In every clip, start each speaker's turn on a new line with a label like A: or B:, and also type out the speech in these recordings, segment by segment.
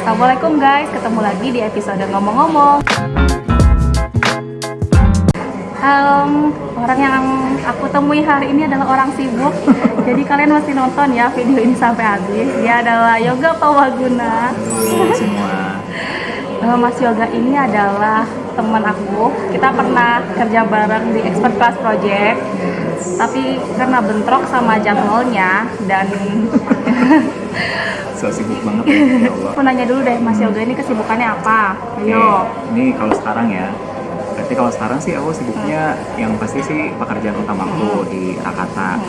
A: Assalamualaikum guys, ketemu lagi di episode ngomong-ngomong. Orang yang aku temui hari ini adalah orang sibuk. Jadi kalian mesti nonton ya video ini sampai habis. Dia adalah Yoga Pawaguna.
B: Halo semua.
A: Mas Yoga ini adalah teman aku. Kita pernah kerja bareng di Expert Class Project. Tapi karena bentrok sama jadwalnya dan
B: So sibuk banget ya Allah.
A: aku nanya dulu deh, Mas Yoga ini kesibukannya apa?
B: Oke,
A: Ayo.
B: ini kalau sekarang ya. Berarti kalau sekarang sih aku sibuknya yang pasti sih pekerjaan utamaku di Rakata.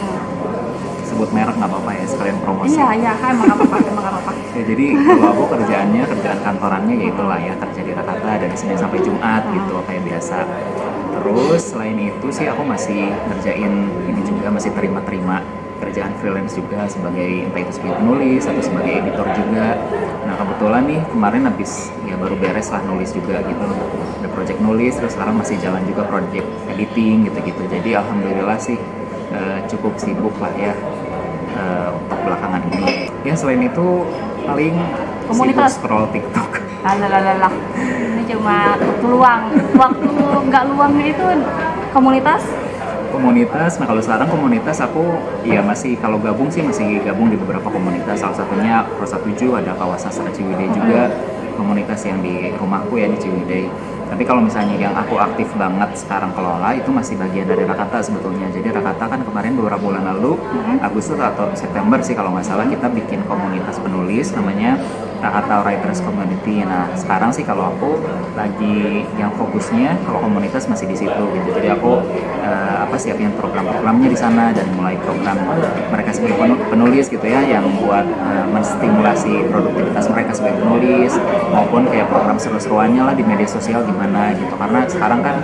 B: Sebut merek nggak apa-apa ya, sekalian promosi.
A: Iya, emang apa-apa, emang apa-apa.
B: Ya, jadi kalau aku kerjaan kantorannya ya itulah ya, kerja di Rakata dari Senin sampai Jumat gitu kayak biasa. Terus selain itu sih aku masih ngerjain ini juga, masih terima-terima kerjaan freelance juga sebagai entah itu sebagai penulis atau sebagai editor juga. Nah kebetulan nih kemarin habis ya baru beres lah nulis juga gitu, ada project nulis, terus sekarang masih jalan juga project editing gitu-gitu. Jadi alhamdulillah sih cukup sibuk lah ya untuk belakangan ini. Ya selain itu paling
A: Komunitas?
B: sibuk scroll TikTok.
A: Lah. Ini cuma waktu luang. Waktu nggak luangnya itu komunitas.
B: Nah kalau sekarang komunitas aku ya masih, kalau gabung sih masih gabung di beberapa komunitas. Salah satunya Rosa 7, ada kawasan Sastra Ciwidey juga, komunitas yang di rumahku ya di Ciwidey. Tapi kalau misalnya yang aku aktif banget sekarang kelola itu masih bagian dari Rakata sebetulnya. Jadi Rakata kan kemarin beberapa bulan lalu, Agustus atau September sih kalau nggak salah, kita bikin komunitas penulis namanya Rakata Writers Community. Nah sekarang sih kalau aku lagi yang fokusnya kalau komunitas masih di situ gitu. Jadi aku siapin program-programnya di sana, dan mulai program mereka sebagai penulis gitu ya, yang buat menstimulasi produktivitas mereka sebagai penulis, maupun kayak program seru-seruannya lah di media sosial gimana gitu. Karena sekarang kan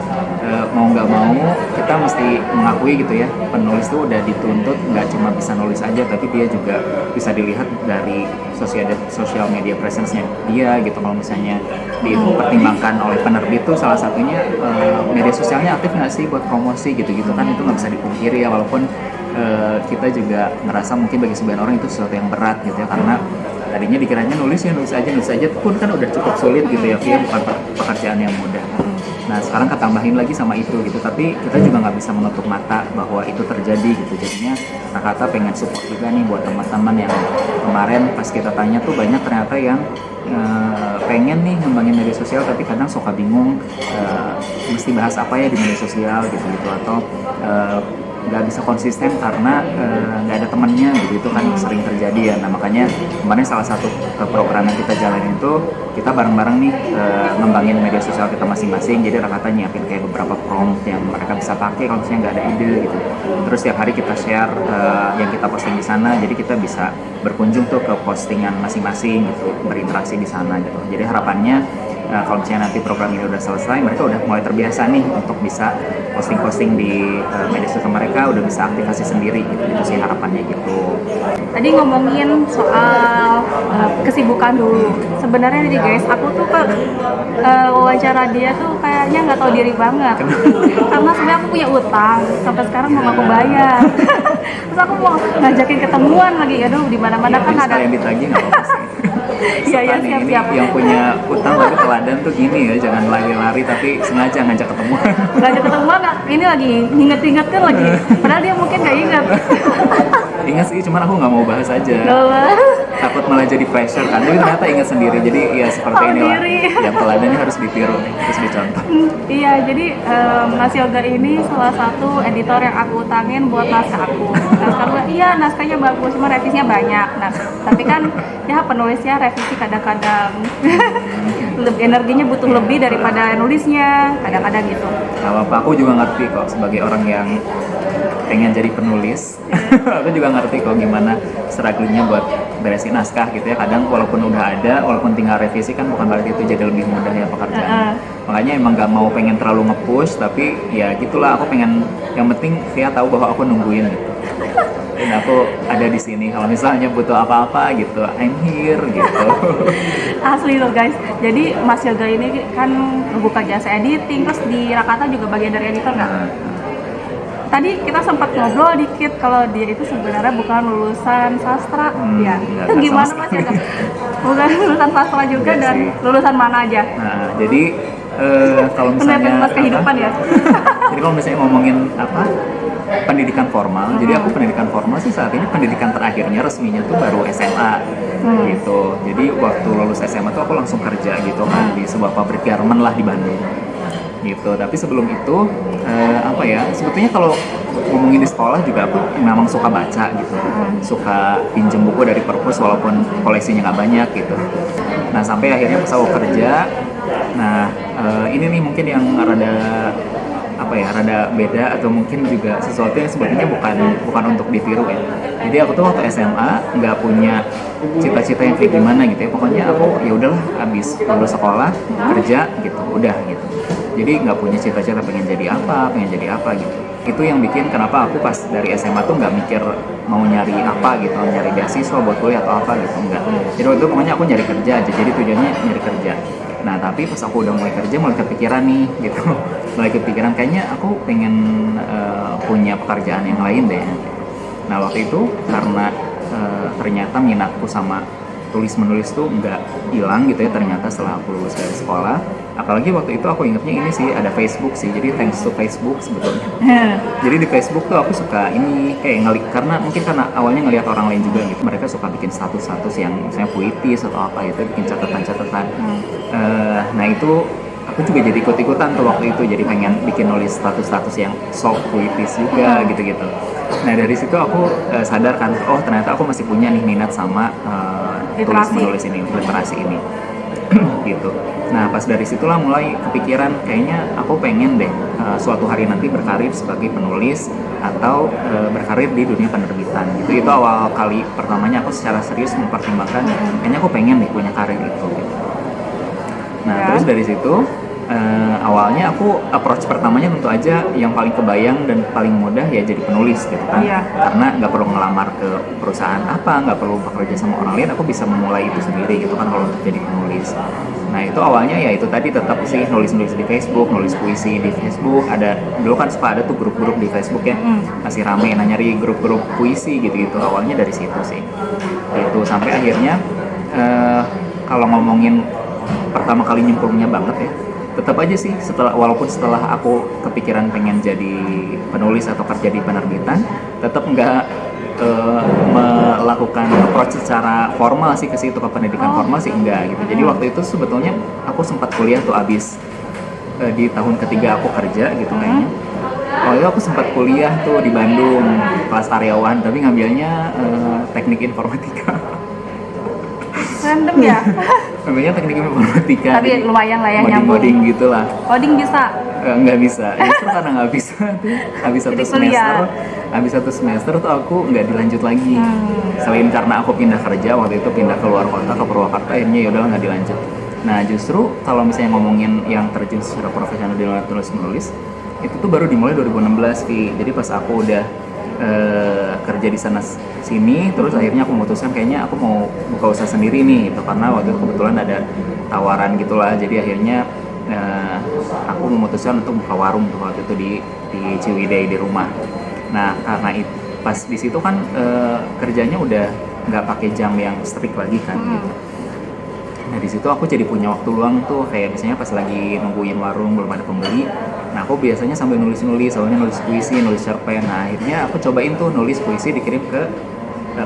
B: mau nggak mau kita mesti mengakui gitu ya, penulis tuh udah dituntut nggak cuma bisa nulis aja, tapi dia juga bisa dilihat dari sosial media presence-nya dia gitu. Kalau misalnya dipertimbangkan oleh penerbit tuh salah satunya media sosialnya aktif nggak sih buat promosi gitu-gitu kan, itu nggak bisa dipungkiri ya. Walaupun kita juga ngerasa mungkin bagi sebagian orang itu sesuatu yang berat gitu ya, karena tadinya dikiranya nulis aja pun kan udah cukup sulit gitu ya, bukan pekerjaan yang mudah. Nah sekarang ketambahin lagi sama itu gitu, tapi kita juga nggak bisa menutup mata bahwa itu terjadi gitu. Jadinya Rakata pengen support juga nih buat teman-teman yang kemarin pas kita tanya tuh banyak ternyata yang pengen nih ngembangin media sosial, tapi kadang suka bingung mesti bahas apa ya di media sosial gitu atau nggak bisa konsisten karena nggak ada temennya gitu. Itu kan sering terjadi ya. Nah makanya kemarin salah satu program yang kita jalanin itu kita bareng-bareng nih ngembangin media sosial kita masing-masing. Jadi Rakata nyiapin kayak beberapa prompt yang mereka bisa pakai kalau misalnya nggak ada ide gitu. Terus tiap hari kita share yang kita posting di sana, jadi kita bisa berkunjung tuh ke postingan masing-masing gitu, berinteraksi di sana gitu. Jadi harapannya kalau misalnya nanti program ini udah selesai, mereka udah mulai terbiasa nih untuk bisa posting-posting di media sosial mereka, udah bisa aktivasi sendiri gitu. Itu sih harapannya gitu.
A: Tadi ngomongin soal kesibukan dulu. Sebenarnya nih guys, aku tuh wawancara dia tuh kayaknya nggak tahu diri banget. Karena sebenarnya aku punya utang, sampai sekarang belum aku bayar. Terus aku mau ngajakin ketemuan lagi, aduh di mana-mana kan ada.
B: Yang ditagih nggak apa-apa sih.
A: Iya siap.
B: Yang punya utang tapi teladan tuh gini ya, jangan lari-lari tapi sengaja ngajak ketemuan.
A: Ngajak ketemuan nggak? Ini lagi inget-ingetin lagi. Padahal dia mungkin nggak inget.
B: Ingat sih, cuman aku nggak mau bahas aja. Takut malah jadi pressure kan. Tapi ternyata ingat sendiri. Jadi ya seperti inilah. Yang teladannya harus ditiru nih, harus dicontoh.
A: Iya, jadi Mas Yoga ini salah satu editor yang aku utangin buat naskah aku. Naskahnya bagus, cuma revisinya banyak. Nah, tapi kan ya penulisnya revisi kadang-kadang energinya butuh lebih daripada nulisnya, kadang-kadang gitu.
B: Gak apa-apa, aku juga ngerti kok sebagai orang yang pengen jadi penulis. Aku juga ngerti kok gimana struggle-nya buat beresin naskah gitu ya. Kadang walaupun udah ada, walaupun tinggal revisi kan bukan berarti itu jadi lebih mudah ya pekerjaan. Makanya emang gak mau pengen terlalu nge-push, tapi ya gitulah, aku pengen, yang penting Via tahu bahwa aku nungguin gitu. Dan aku ada di sini kalau misalnya butuh apa-apa gitu, I'm here gitu.
A: Asli loh guys. Jadi Mas Yoga ini kan buka jasa editing, terus di Rakata juga bagian dari editor nggak? tadi kita sempat ngobrol dikit kalau dia itu sebenarnya bukan lulusan sastra. Ya,
B: enggak,
A: itu
B: enggak
A: gimana
B: sama
A: Mas
B: sekali.
A: ya? Bukan lulusan sastra juga
B: Enggak
A: dan
B: sih.
A: lulusan mana aja?
B: Nah, jadi kalau misalnya
A: Menurut Mas kehidupan ya.
B: jadi kalau misalnya ngomongin apa pendidikan formal, jadi aku pendidikan formal sih saat ini pendidikan terakhirnya resminya tuh baru SMA gitu. Jadi waktu lulus SMA tuh aku langsung kerja gitu kan di sebuah pabrik garment lah di Bandung gitu. Tapi sebelum itu apa ya, sebetulnya kalau ngomongin di sekolah juga aku memang suka baca gitu, suka pinjem buku dari perpus walaupun koleksinya nggak banyak gitu. Nah sampai akhirnya pas aku kerja, nah ini nih mungkin yang rada apa ya, rada beda atau mungkin juga sesuatu yang sebetulnya bukan untuk ditiru ya. Jadi aku tuh waktu SMA nggak punya cita-cita yang kayak gimana gitu ya. Pokoknya aku ya udahlah abis lulus sekolah kerja gitu, udah gitu. Jadi nggak punya cita-cita pengen jadi apa gitu. Itu yang bikin kenapa aku pas dari SMA tuh nggak mikir mau nyari apa gitu, nyari beasiswa buat kuliah atau apa gitu, enggak. Jadi waktu itu pokoknya aku nyari kerja aja, jadi tujuannya nyari kerja. Nah tapi pas aku udah mulai kerja, mulai kepikiran nih gitu, mulai kepikiran kayaknya aku pengen punya pekerjaan yang lain deh. Nah waktu itu karena ternyata minatku sama tulis menulis tuh nggak hilang gitu ya ternyata setelah aku lulus dari sekolah. Apalagi waktu itu aku ingetnya ini sih ada Facebook sih, jadi thanks to Facebook sebetulnya. Jadi di Facebook tuh aku suka ini kayak karena mungkin karena awalnya ngelihat orang lain juga gitu, mereka suka bikin status-status yang misalnya puitis atau apa gitu, bikin catatan-catatan. Nah itu aku juga jadi ikut-ikutan tuh waktu itu, jadi pengen bikin nulis status-status yang soft puitis juga gitu-gitu. Nah dari situ aku sadar kan, oh ternyata aku masih punya nih minat sama tulis menulis ini, literasi ini. Gitu. Nah pas dari situlah mulai kepikiran kayaknya aku pengen deh suatu hari nanti berkarir sebagai penulis atau berkarir di dunia penerbitan gitu. Itu awal kali pertamanya aku secara serius mempertimbangkan kayaknya aku pengen deh punya karir itu gitu. Nah terus dari situ awalnya aku approach pertamanya tentu aja yang paling kebayang dan paling mudah ya jadi penulis gitu kan. Karena nggak perlu ngelamar ke perusahaan apa, nggak perlu bekerja sama orang lain, aku bisa memulai itu sendiri gitu kan kalau untuk jadi penulis. Nah itu awalnya ya itu tadi tetap sih nulis-nulis di Facebook, nulis puisi di Facebook. Ada dulu kan suka ada tuh grup-grup di Facebook ya, masih rame. Nah nyari grup-grup puisi gitu-gitu awalnya dari situ sih. Itu sampai akhirnya kalau ngomongin pertama kali nyemplungnya banget ya, tetap aja sih walaupun setelah aku kepikiran pengen jadi penulis atau kerja di penerbitan, tetap nggak melakukan approach secara formal sih ke situ, ke pendidikan formal sih enggak gitu. Jadi waktu itu sebetulnya aku sempat kuliah tuh abis di tahun ketiga aku kerja gitu kayaknya. Waktu itu aku sempat kuliah tuh di Bandung kelas karyawan, tapi ngambilnya teknik informatika.
A: Random ya?
B: Namanya teknik informatika.
A: Tapi lumayan lah ya nyambung.
B: Coding gitu lah.
A: Coding bisa?
B: Nggak bisa. Justru karena nggak bisa tuh. Habis satu semester tuh aku nggak dilanjut lagi. Selain karena aku pindah kerja waktu itu, pindah ke luar kota ke Purwakarta, akhirnya ya udahlah nggak dilanjut. Nah justru kalau misalnya ngomongin yang terjun secara profesional di luar tulis menulis, itu tuh baru dimulai 2016 Vi. Jadi pas aku udah kerja di sana sini, terus akhirnya aku memutuskan kayaknya aku mau buka usaha sendiri nih gitu, karena waktu itu kebetulan ada tawaran gitulah. Jadi akhirnya aku memutuskan untuk buka warung tuh waktu itu di Ciwidey di rumah. Nah karena pas di situ kan kerjanya udah nggak pakai jam yang strict lagi kan gitu. Nah di situ aku jadi punya waktu luang tuh, kayak misalnya pas lagi nungguin warung belum ada pembeli. Nah aku biasanya sambil nulis-nulis, soalnya nulis puisi, nulis cerpen. Nah akhirnya aku cobain tuh nulis puisi dikirim ke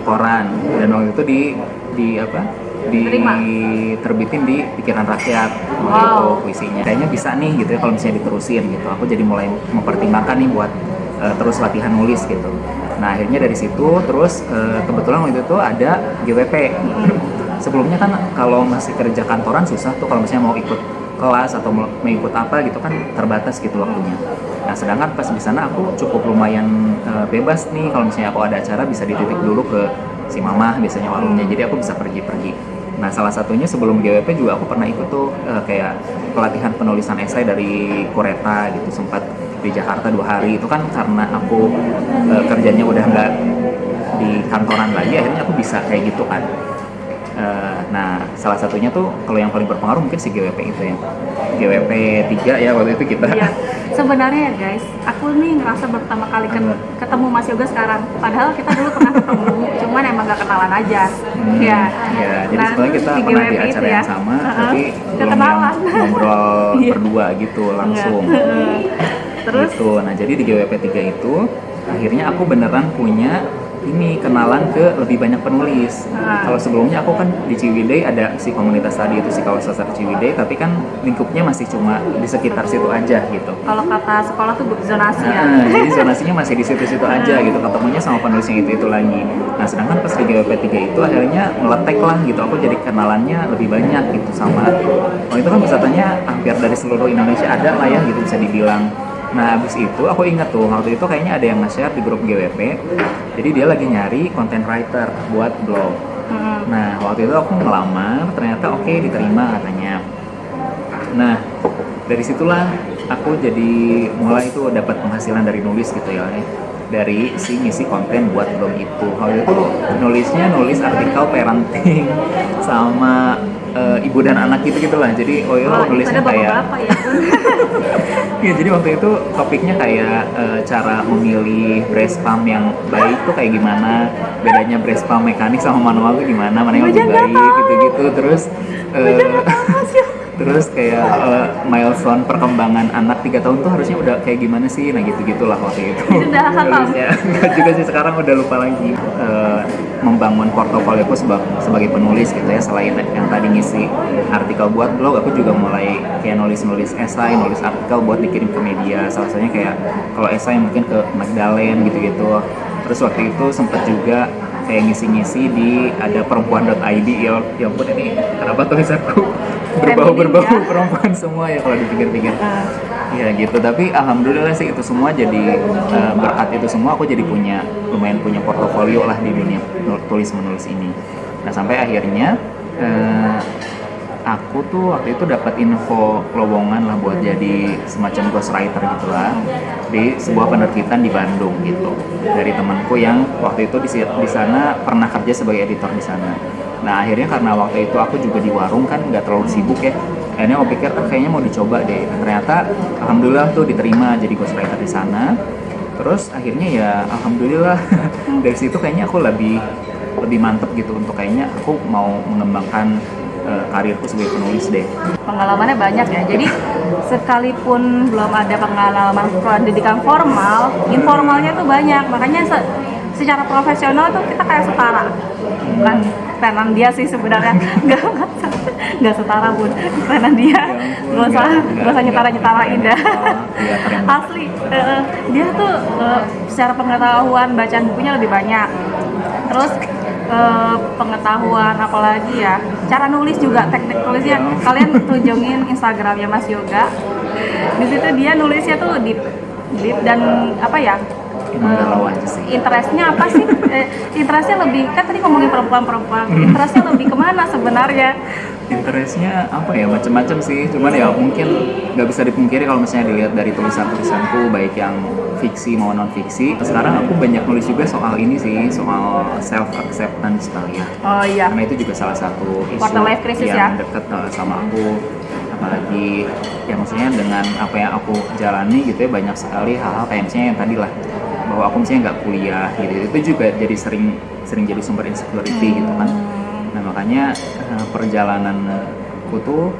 B: koran, dan waktu itu diterbitin di Pikiran Rakyat gitu puisinya. Kayaknya bisa nih gitu ya kalau misalnya diterusin gitu. Aku jadi mulai mempertimbangkan nih buat terus latihan nulis gitu. Nah akhirnya dari situ terus kebetulan waktu itu ada GWP. Sebelumnya kan kalau masih kerja kantoran susah tuh kalau misalnya mau ikut kelas atau mau ikut apa gitu kan terbatas gitu waktunya. Nah sedangkan pas di sana aku cukup lumayan bebas nih, kalau misalnya aku ada acara bisa dititip dulu ke si mamah biasanya warungnya, jadi aku bisa pergi-pergi. Nah salah satunya sebelum GWP juga aku pernah ikut tuh kayak pelatihan penulisan esai dari Kureta gitu, sempat di Jakarta 2 hari. Itu kan karena aku kerjanya udah nggak di kantoran lagi, akhirnya aku bisa kayak gitu kan. Nah, salah satunya tuh kalau yang paling berpengaruh mungkin si GWP itu ya. GWP 3 ya waktu itu kita.
A: Iya. Sebenarnya ya guys, aku nih ngerasa pertama kali ketemu Mas Yoga sekarang. Padahal kita dulu pernah ketemu, cuman emang gak kenalan aja. Iya.
B: Ya, jadi
A: Nah,
B: sebenarnya kita
A: di
B: pernah di
A: GWP
B: acara
A: itu
B: yang
A: ya.
B: sama,
A: Heeh.
B: tapi
A: Gak
B: belum yang
A: kenalan.
B: ngobrol
A: Iya.
B: berdua gitu langsung.
A: Heeh. Terus
B: Gitu. Nah, jadi di GWP 3 itu akhirnya aku beneran punya ini kenalan ke lebih banyak penulis. Kalau sebelumnya aku kan di Ciwidey ada si komunitas tadi itu si kawasan sastra Ciwidey, tapi kan lingkupnya masih cuma di sekitar situ aja gitu.
A: kalau kata sekolah tuh zonasi ya.
B: Nah, jadi zonasinya masih di situ-situ aja gitu, ketemunya sama penulis yang itu lagi. Nah, sedangkan pas di GWP 3 itu akhirnya meletek lah gitu, aku jadi kenalannya lebih banyak gitu sama, itu kan pesertanya hampir dari seluruh Indonesia ada lah ya gitu bisa dibilang. Nah, abis itu aku ingat tuh, waktu itu kayaknya ada yang nge-share di grup GWP, jadi dia lagi nyari content writer buat blog. Nah, waktu itu aku ngelamar, ternyata oke, diterima katanya. Nah, dari situlah aku jadi mulai itu dapat penghasilan dari nulis gitu ya, dari si ngisi konten buat blog itu. Waktu itu nulis artikel parenting sama ibu dan anak gitu lah. Jadi nulisnya
A: ada
B: kayak
A: bapak-bapak ya.
B: ya, jadi waktu itu topiknya kayak cara memilih breast pump yang baik tuh kayak gimana, bedanya breast pump mekanik sama manual tuh gimana, mana yang lebih baik gitu-gitu. Terus terus kayak milestone perkembangan anak 3 tahun tuh harusnya udah kayak gimana sih, nah gitu-gitulah waktu itu.
A: Udah hafal.
B: Enggak juga sih, sekarang udah lupa lagi. Membangun portofolioku sebagai penulis gitu ya, selain yang tadi ngisi artikel buat blog, aku juga mulai kayak nulis esai, nulis artikel buat dikirim ke media. Salah satunya kayak kalau esai mungkin ke Magdalene gitu-gitu. Terus waktu itu sempat juga kayak ngisi-ngisi di ada perempuan.id, ya ampun ini kenapa tulisanku berbau perempuan semua ya kalau dipikir-pikir. Ya gitu, tapi alhamdulillah sih itu semua jadi berkat itu semua aku jadi lumayan punya portofolio lah di dunia tulis menulis ini. Nah, sampai akhirnya aku tuh waktu itu dapat info lowongan lah buat jadi semacam ghostwriter gitulah di sebuah penerbitan di Bandung gitu, dari temanku yang waktu itu di sana pernah kerja sebagai editor di sana. Nah, akhirnya karena waktu itu aku juga di warung kan nggak terlalu sibuk ya, akhirnya aku pikir kayaknya mau dicoba deh. Ternyata alhamdulillah tuh diterima jadi ghostwriter di sana. Terus akhirnya ya alhamdulillah dari situ kayaknya aku lebih mantep gitu untuk kayaknya aku mau mengembangkan karirku sebagai penulis deh.
A: Pengalamannya banyak ya, jadi sekalipun belum ada pengalaman pendidikan formal, informalnya tuh banyak. Makanya secara profesional tuh kita kayak setara. Bukan tenan dia sih sebenarnya, nggak setara pun tenan dia. Gak usah nyetarain dah. Asli, dia tuh secara pengetahuan bacaan bukunya lebih banyak. Terus pengetahuan apalagi ya, cara nulis juga, teknik tulisnya kalian tunjungin Instagramnya Mas Yoga. Di situ dia nulisnya tuh deep dan apa ya, interestnya apa sih? Interestnya lebih, kan tadi ngomongin perempuan, interestnya lebih kemana sebenarnya?
B: Interestnya apa ya, macam-macam sih, cuman ya mungkin nggak bisa dipungkiri kalau misalnya dilihat dari tulisanku baik yang fiksi mau non fiksi. Sekarang aku banyak nulis juga soal ini sih, soal self acceptance kali ya.
A: Oh iya.
B: Karena itu juga salah satu isu
A: Quarter life crisis
B: yang
A: ya?
B: dekat sama aku, apalagi ya maksudnya dengan apa yang aku jalani gitu ya, banyak sekali hal-hal kayak misalnya yang tadi lah, bahwa aku misalnya nggak kuliah gitu, itu juga jadi sering jadi sumber insecurity gitu kan. Nah, makanya perjalananku tuh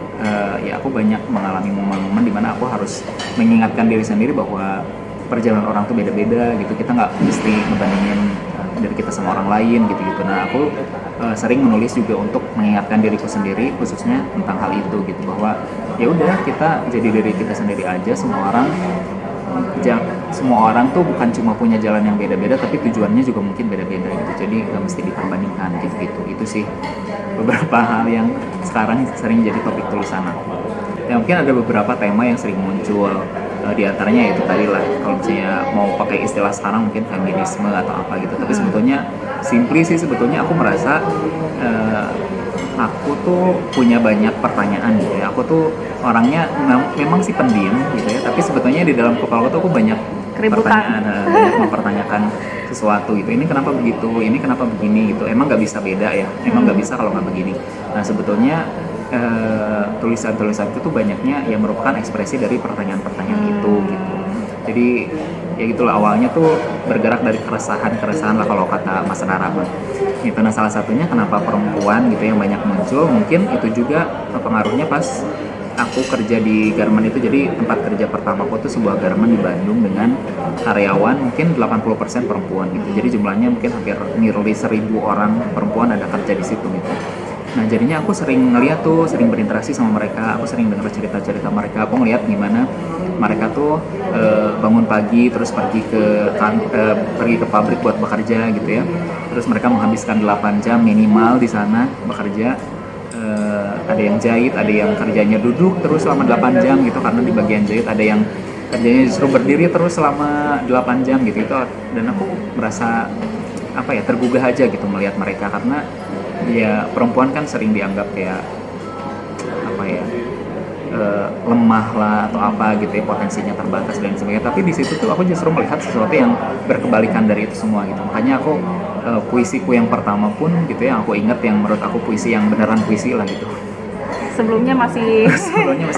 B: ya aku banyak mengalami momen-momen di mana aku harus mengingatkan diri sendiri bahwa perjalanan orang tuh beda-beda gitu, kita nggak mesti ngebandingin dari kita sama orang lain gitu. Nah, aku sering menulis juga untuk mengingatkan diriku sendiri khususnya tentang hal itu gitu, bahwa ya udah kita jadi diri kita sendiri aja. Semua orang tuh bukan cuma punya jalan yang beda-beda, tapi tujuannya juga mungkin beda-beda gitu. Jadi nggak mesti diperbandingkan gitu. Itu sih beberapa hal yang sekarang sering jadi topik tulisan aku. Ya, mungkin ada beberapa tema yang sering muncul, di antaranya itu tadi lah, kalau misalnya mau pakai istilah sekarang mungkin feminisme atau apa gitu. Tapi sebetulnya simply sih, sebetulnya aku merasa aku tuh punya banyak pertanyaan gitu ya. Aku tuh orangnya memang sih pendiam gitu ya, tapi sebetulnya di dalam kepala aku tuh aku banyak pertanyaan, banyak mempertanyakan mengerjakan sesuatu gitu. Ini kenapa begitu, ini kenapa begini gitu. Emang nggak bisa beda ya, emang nggak bisa kalau nggak begini. Nah sebetulnya tulisan-tulisan itu tuh banyaknya yang merupakan ekspresi dari pertanyaan-pertanyaan itu gitu. Jadi ya gitulah, awalnya tuh bergerak dari keresahan lah kalau kata Mas Rara. Itu nah salah satunya kenapa perempuan gitu yang banyak muncul, mungkin itu juga pengaruhnya pas aku kerja di Garmen itu. Jadi tempat kerja pertamaku tuh sebuah Garmen di Bandung dengan karyawan mungkin 80% perempuan gitu. Jadi jumlahnya mungkin hampir nearly 1.000 orang perempuan ada kerja di situ gitu. Nah jadinya aku sering ngeliat tuh, sering berinteraksi sama mereka, aku sering dengar cerita-cerita mereka, aku ngeliat gimana mereka tuh bangun pagi terus pergi ke pabrik buat bekerja gitu ya. Terus mereka menghabiskan 8 jam minimal di sana bekerja. Ada yang jahit, ada yang kerjanya duduk terus selama 8 jam gitu karena di bagian jahit, ada yang kerjanya justru berdiri terus selama 8 jam gitu itu. Dan aku merasa tergugah aja gitu melihat mereka, karena ya perempuan kan sering dianggap kayak lemah lah atau apa gitu ya, potensinya terbatas dan sebagainya. Tapi di situ tuh aku justru melihat sesuatu yang berkebalikan dari itu semua gitu. Makanya aku puisiku yang pertama pun gitu ya, aku inget yang menurut aku puisi yang beneran puisi lah gitu.
A: Sebelumnya masih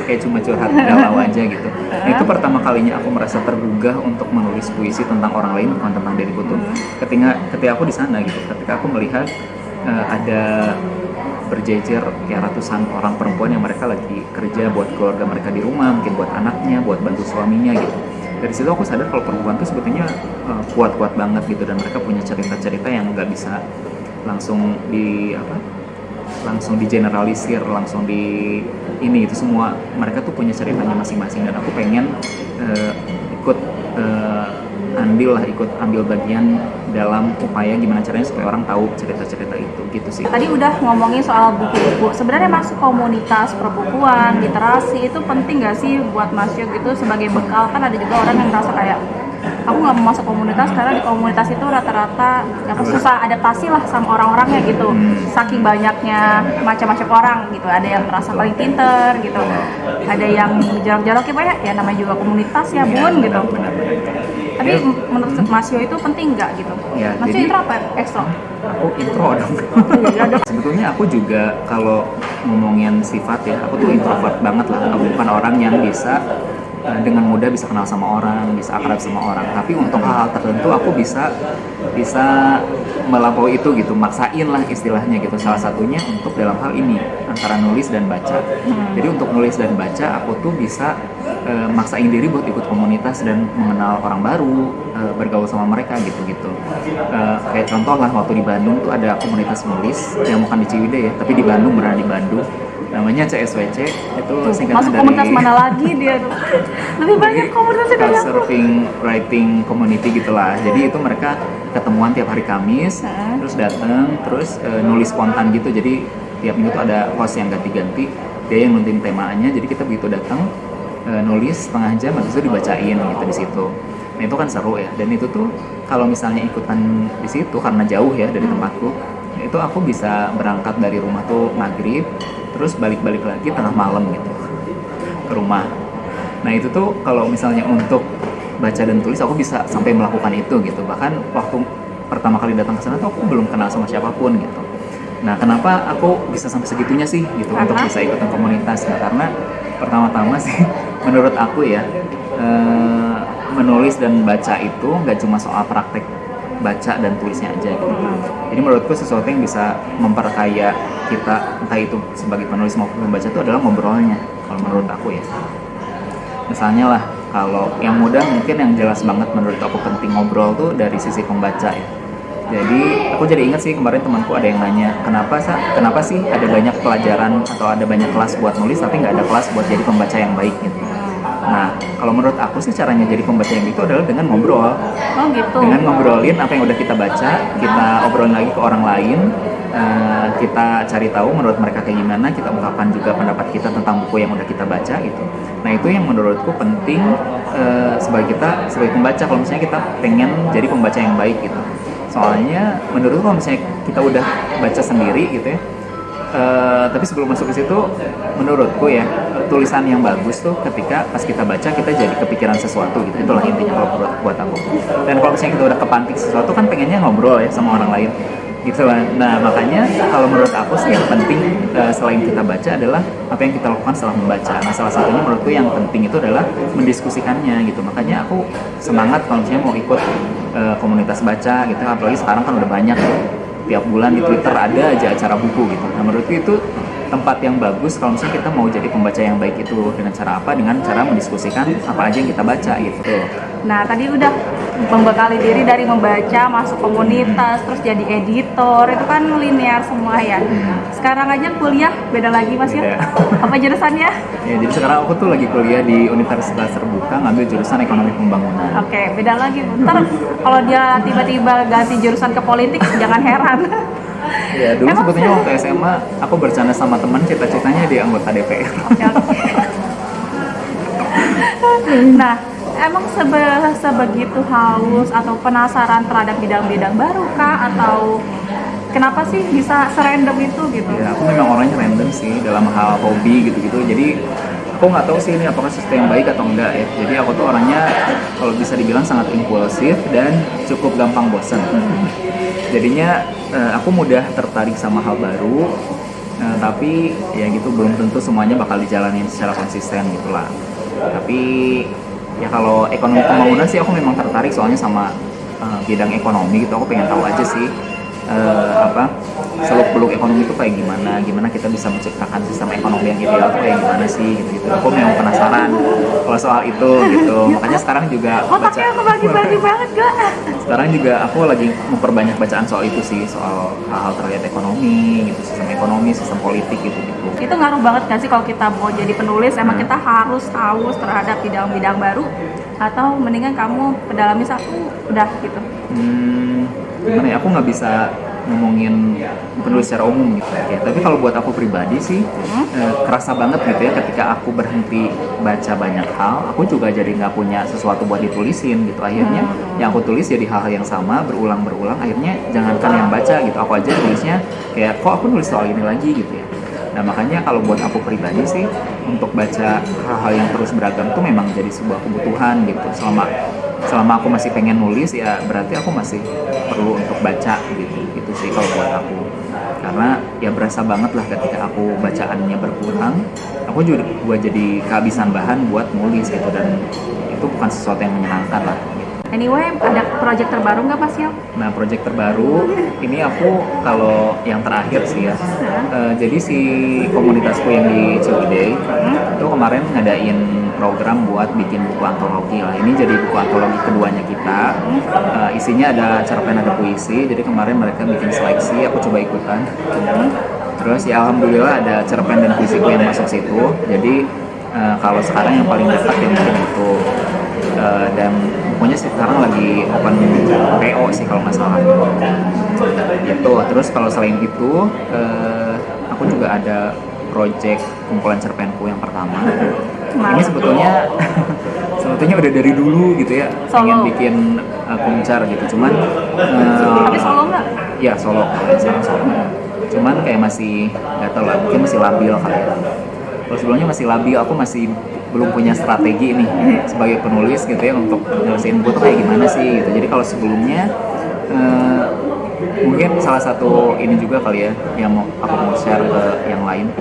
B: kayak cuma curhat galau aja gitu. Nah, itu pertama kalinya aku merasa tergugah untuk menulis puisi tentang orang lain, bukan tentang diriku tuh. Ketika aku di sana gitu, ketika aku melihat ada berjejer kayak ratusan orang perempuan yang mereka lagi kerja buat keluarga mereka di rumah, mungkin buat anaknya, buat bantu suaminya gitu. Dari situ aku sadar kalau perempuan tuh sebetulnya kuat-kuat banget gitu, dan mereka punya cerita-cerita yang nggak bisa langsung digeneralisir, langsung ini itu semua. Mereka tuh punya ceritanya masing-masing, dan aku pengen ikut ambil bagian dalam upaya gimana caranya supaya orang tahu cerita-cerita itu gitu sih.
A: Tadi udah ngomongin soal buku-buku. Sebenarnya masuk komunitas perbukuan, literasi itu penting nggak sih buat masuk gitu sebagai bekal? Kan ada juga orang yang merasa kayak aku nggak mau masuk komunitas karena di komunitas itu rata-rata susah adaptasi lah sama orang-orangnya gitu. Saking banyaknya macam-macam orang gitu. Ada yang merasa paling pinter gitu, ada yang jarang-jarang kayak ya namanya juga komunitas ya bun gitu. Tapi menurut Mas Yo itu penting nggak gitu?
B: Ya,
A: Mas Yo intro apa ekstro?
B: Aku intro dong. Sebetulnya aku juga kalau ngomongin sifat ya, aku tuh introvert banget lah. Aku bukan orang yang bisa dengan mudah bisa kenal sama orang, bisa akrab sama orang. Tapi untuk hal-hal tertentu aku bisa melampaui itu gitu, maksain lah istilahnya gitu. Salah satunya untuk dalam hal ini antara nulis dan baca. Jadi untuk nulis dan baca aku tuh bisa maksain diri buat ikut komunitas dan mengenal orang baru, bergaul sama mereka gitu-gitu. Kayak contoh lah waktu di Bandung tuh ada komunitas nulis yang bukan di Ciwidey ya, tapi di Bandung, beneran di Bandung. Namanya CSWC, itu singkatan
A: masuk
B: dari
A: komunitas mana lagi dia lebih banyak komunitasnya dari aku.
B: Surfing Writing Community gitulah. Jadi itu mereka ketemuan tiap hari Kamis, terus datang, terus nulis spontan gitu. Jadi tiap minggu tuh ada host yang ganti-ganti, dia yang nentuin temanya. Jadi kita begitu datang nulis setengah jam, habis itu dibacain gitu di situ. Nah itu kan seru ya. Dan itu tuh kalau misalnya ikutan di situ karena jauh ya dari tempatku, itu aku bisa berangkat dari rumah tuh maghrib, terus balik-balik lagi tengah malam gitu ke rumah. Nah itu tuh kalau misalnya untuk baca dan tulis aku bisa sampai melakukan itu gitu. Bahkan waktu pertama kali datang ke sana tuh aku belum kenal sama siapapun gitu. Nah kenapa aku bisa sampai segitunya sih gitu untuk bisa ikutan komunitas? Nah karena pertama-tama sih menurut aku ya menulis dan baca itu nggak cuma soal praktek baca dan tulisnya aja gitu. Jadi menurutku sesuatu yang bisa memperkaya kita, entah itu sebagai penulis maupun pembaca, itu adalah ngobrolnya kalau menurut aku ya. Misalnya lah, kalau yang mudah mungkin yang jelas banget menurut aku penting ngobrol tuh dari sisi pembaca ya. Jadi aku jadi ingat sih kemarin temanku ada yang nanya, kenapa sih ada banyak pelajaran atau ada banyak kelas buat nulis tapi nggak ada kelas buat jadi pembaca yang baik gitu. Nah, kalau menurut aku sih caranya jadi pembaca yang itu adalah dengan ngobrol.
A: Oh gitu.
B: Dengan ngobrolin apa yang udah kita baca, kita obrolin lagi ke orang lain, kita cari tahu menurut mereka kayak gimana, kita ungkapkan juga pendapat kita tentang buku yang udah kita baca gitu. Nah itu yang menurutku penting sebagai pembaca kalau misalnya kita pengen jadi pembaca yang baik gitu. Soalnya menurutku kalau misalnya kita udah baca sendiri gitu ya, Tapi sebelum masuk ke situ, menurutku ya tulisan yang bagus tuh ketika pas kita baca kita jadi kepikiran sesuatu gitu. Itulah intinya kalau buat aku. Dan kalau misalnya kita udah kepantik sesuatu kan pengennya ngobrol ya sama orang lain gitu lah. Nah makanya kalau menurut aku sih yang penting selain kita baca adalah apa yang kita lakukan setelah membaca. Nah salah satunya menurutku yang penting itu adalah mendiskusikannya gitu. Makanya aku semangat kalau misalnya mau ikut komunitas baca gitu. Apalagi sekarang kan udah banyak tuh. Tiap bulan di Twitter ada aja acara buku gitu. Nah menurutku itu tempat yang bagus kalau misalnya kita mau jadi pembaca yang baik itu. Dengan cara apa? Dengan cara mendiskusikan apa aja yang kita baca gitu.
A: Nah, tadi udah membekali diri dari membaca, masuk komunitas, terus jadi editor, itu kan linear semua ya. Sekarang aja kuliah beda lagi Mas ya?
B: Beda.
A: Apa jurusannya?
B: Ya jadi sekarang aku tuh lagi kuliah di Universitas Terbuka ngambil jurusan Ekonomi Pembangunan.
A: Oke, beda lagi. Ntar kalau dia tiba-tiba ganti jurusan ke politik, jangan heran.
B: Ya dulu
A: Emang
B: sebetulnya waktu SMA aku bercanda sama teman cita-citanya di anggota DPR.
A: Oke, oke. Nah, emang sebegitu haus atau penasaran terhadap bidang-bidang baru kah? Atau kenapa sih bisa serandom itu gitu?
B: Ya aku memang orangnya random sih dalam hal hobi gitu-gitu. Jadi aku nggak tahu sih ini apakah sesuatu yang baik atau enggak ya. Jadi aku tuh orangnya kalau bisa dibilang sangat impulsif dan cukup gampang bosan. Jadinya aku mudah tertarik sama hal baru. Tapi ya gitu belum tentu semuanya bakal dijalanin secara konsisten gitulah. Tapi ya kalau ekonomi pembangunan sih aku memang tertarik soalnya sama bidang ekonomi gitu. Aku pengen tahu aja sih apa seluk-beluk ekonomi itu kayak gimana kita bisa menciptakan sistem ekonomi yang ideal tuh kayak gimana sih gitu. Aku memang penasaran kalau soal itu gitu. Makanya sekarang juga
A: Otaknya aku bagi-bagi banget gak?
B: sekarang juga aku lagi memperbanyak bacaan soal itu sih, soal hal-hal terkait ekonomi gitu, sistem politik gitu.
A: Itu ngaruh banget gak sih kalau kita mau jadi penulis? Emang kita harus haus terhadap bidang-bidang baru? Atau mendingan kamu pedalami satu udah gitu?
B: Gimana ya, aku nggak bisa ngomongin penulis secara umum gitu ya. Tapi kalau buat aku pribadi sih kerasa banget gitu ya ketika aku berhenti baca banyak hal, aku juga jadi nggak punya sesuatu buat ditulisin gitu. Akhirnya yang aku tulis jadi hal-hal yang sama berulang-berulang. Akhirnya jangankan yang baca gitu, aku aja tulisnya kayak kok aku nulis soal ini lagi gitu ya. Nah makanya kalau buat aku pribadi sih untuk baca hal-hal yang terus beragam tuh memang jadi sebuah kebutuhan gitu. Selama aku masih pengen nulis ya berarti aku masih perlu untuk baca gitu. Itu sih kalau buat aku. Karena ya berasa banget lah ketika aku bacaannya berkurang, aku juga jadi kehabisan bahan buat nulis gitu, dan itu bukan sesuatu yang menyenangkan lah.
A: Anyway, ada project terbaru nggak Mas Yel?
B: Nah, project terbaru ini aku kalau yang terakhir sih ya. Jadi si komunitasku yang di Ciwidey itu kemarin ngadain program buat bikin buku antologi lah. Ini jadi buku antologi keduanya kita. Isinya ada cerpen, ada puisi. Jadi kemarin mereka bikin seleksi, aku coba ikutan. Terus ya alhamdulillah ada cerpen dan puisiku yang masuk situ. Jadi kalau sekarang yang paling dekat yang mungkin itu. Dan bukunya sekarang lagi open PO sih kalau nggak salah gitu. Terus kalau selain itu aku juga ada project kumpulan cerpenku yang pertama. Ini sebetulnya udah dari dulu gitu ya, pengen bikin kumcar gitu, cuman
A: Tapi solo nggak?
B: ya solo, sekarang solo, cuman kayak masih nggak tahu lah, mungkin masih labil kali ya. Kalau sebelumnya masih labil, aku masih belum punya strategi nih sebagai penulis gitu ya untuk nyelesain buku tuh kayak gimana sih gitu. Jadi kalau sebelumnya mungkin salah satu ini juga kali ya yang aku mau share ke yang lain.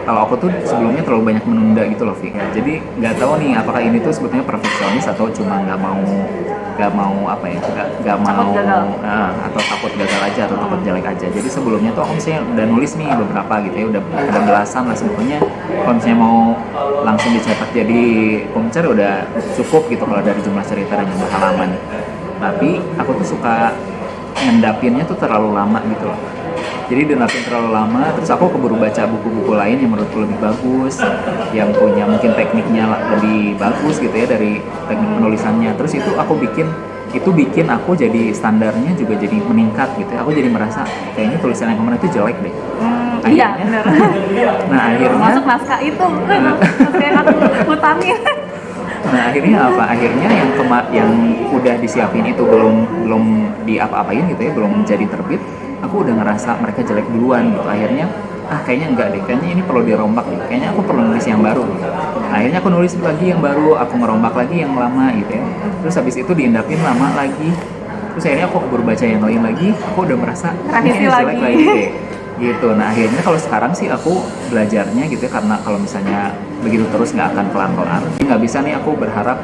B: Kalau aku tuh sebelumnya terlalu banyak menunda gitu loh, Vi. Jadi nggak tahu nih apakah ini tuh sebetulnya perfeksionis atau cuma nggak mau apa ya, nggak mau atau takut gagal aja atau takut jelek aja. Jadi sebelumnya tuh aku misalnya udah nulis nih beberapa gitu ya, udah ada belasan lah sebetulnya. Kalau misalnya mau langsung dicetak jadi kumcer udah cukup gitu kalau dari jumlah cerita dan jumlah halaman. Tapi aku tuh suka ngendapinnya tuh terlalu lama gitu loh. Jadi dinapin terlalu lama, terus aku keburu baca buku-buku lain yang menurutku lebih bagus, yang punya mungkin tekniknya lebih bagus gitu ya dari teknik penulisannya. Terus itu bikin aku jadi standarnya juga jadi meningkat gitu ya. Aku jadi merasa kayaknya tulisan yang kemarin itu jelek deh.
A: Iya benar.
B: Nah akhirnya
A: masuk naskah itu, naskah yang aku utangin.
B: Nah akhirnya apa? Akhirnya yang udah disiapin itu belum diapa-apain gitu ya, belum jadi terbit. Aku udah ngerasa mereka jelek duluan gitu. Akhirnya kayaknya enggak deh, kayaknya ini perlu dirombak deh, kayaknya aku perlu nulis yang baru. Nah, akhirnya aku nulis lagi yang baru, aku ngerombak lagi yang lama gitu ya. Terus habis itu diendapin lama lagi. Terus akhirnya aku baru baca yang lain lagi, aku udah merasa
A: Revisi
B: ini jelek
A: lagi.
B: lagi deh. Gitu. Nah, akhirnya kalau sekarang sih aku belajarnya gitu ya, karena kalau misalnya begitu terus nggak akan kelar-kelar. Nggak bisa nih aku berharap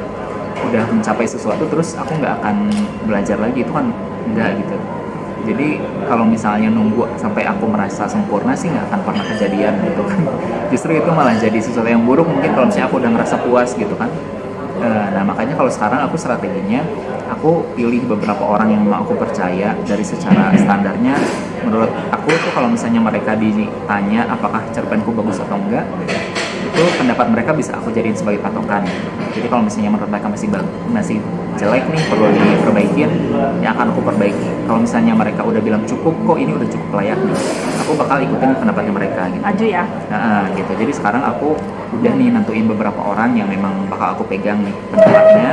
B: udah mencapai sesuatu terus aku nggak akan belajar lagi, itu kan enggak gitu. Jadi kalau misalnya nunggu sampai aku merasa sempurna sih nggak akan pernah kejadian gitu kan. Justru itu malah jadi sesuatu yang buruk mungkin kalau misalnya aku udah ngerasa puas gitu kan. Nah makanya kalau sekarang aku strateginya aku pilih beberapa orang yang mau aku percaya dari secara standarnya. Menurut aku tuh kalau misalnya mereka ditanya apakah cerpenku bagus atau enggak, itu pendapat mereka bisa aku jadiin sebagai patokan. Jadi kalau misalnya menurut mereka masih jelek nih, perlu diperbaikin, ya akan aku perbaiki. Kalau misalnya mereka udah bilang cukup kok, ini udah cukup layak nih, aku bakal ikutin pendapatnya mereka gitu.
A: Maju ya.
B: Nah, gitu. Jadi sekarang aku udah nih nentuin beberapa orang yang memang bakal aku pegang nih pendapatnya.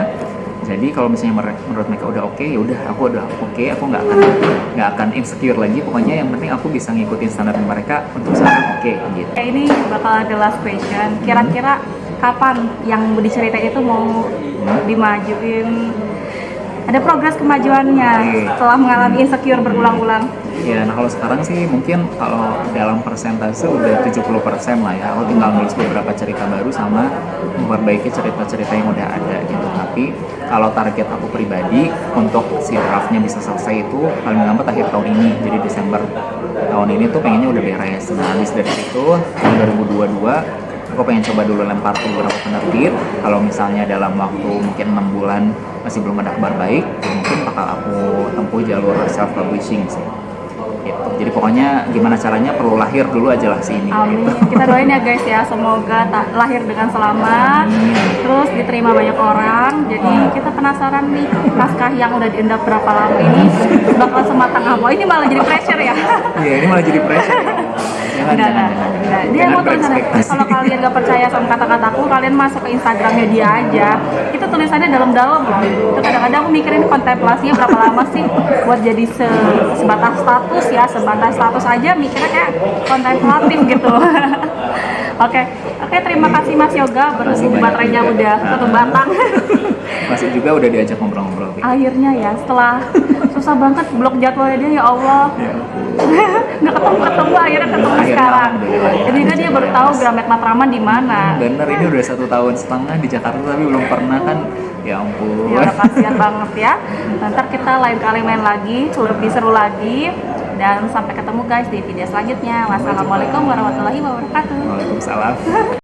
B: Jadi kalau misalnya menurut mereka udah oke, ya udah aku udah oke, aku nggak akan insecure lagi. Pokoknya yang penting aku bisa ngikutin standar mereka untuk sekarang oke gitu.
A: Kayak ini bakal ada last question. Kira-kira kapan yang Budi ceritain itu mau dimajuin? Ada progres kemajuannya setelah mengalami insecure berulang-ulang.
B: Ya, nah kalau sekarang sih mungkin kalau dalam persentase udah 70% lah ya. Aku tinggal nulis beberapa cerita baru sama memperbaiki cerita-cerita yang udah ada gitu. Tapi kalau target aku pribadi untuk si draftnya bisa selesai itu paling lambat akhir tahun ini. Jadi Desember tahun ini tuh pengennya udah beres. Nah, habis dari situ tahun 2022 aku pengen coba dulu lempar ke beberapa penerbit. Kalau misalnya dalam waktu mungkin 6 bulan masih belum ada kabar baik, ya mungkin bakal aku tempuh jalur self publishing sih. Gitu. Jadi pokoknya gimana caranya perlu lahir dulu aja lah sini.
A: Amin.
B: Gitu.
A: Kita doain ya guys ya, semoga lahir dengan selamat, terus diterima banyak orang. Jadi kita penasaran nih, naskah yang udah diendap berapa lama ini bakal sematang apa? Ini malah jadi pressure ya.
B: Iya, ini malah jadi pressure. Jangan.
A: Dia
B: Jangan
A: mau tulisannya,
B: berekspektasi.
A: kalau kalian gak percaya sama kata-kataku, kalian masuk ke Instagramnya dia aja. Itu tulisannya dalam-dalam loh. Itu kadang-kadang aku mikirin kontemplasinya berapa lama sih buat jadi sebatas status ya, sebatas status aja mikirnya kayak kontemplatif gitu. Oke, terima kasih Mas Yoga, berhubung
B: banyak
A: baterainya
B: juga.
A: udah tutup batang.
B: Masih juga udah diajak ngobrol-ngobrol.
A: Akhirnya ya, setelah susah banget blok jadwalnya dia, ya Allah.
B: Ya.
A: Nggak ketemu, akhirnya ketemu
B: Akhirnya,
A: sekarang.
B: alhamdulillah, ya.
A: Jadi kan dia baru tahu Gramet Matraman di mana.
B: Bener, ini udah 1,5 tahun di Jakarta tapi belum pernah kan. Ya ampun.
A: Ya udah kasihan banget ya. Ntar kita lain kali main lagi, lebih seru lagi. Dan sampai ketemu guys di video selanjutnya. Wassalamualaikum warahmatullahi wabarakatuh.
B: Waalaikumsalam.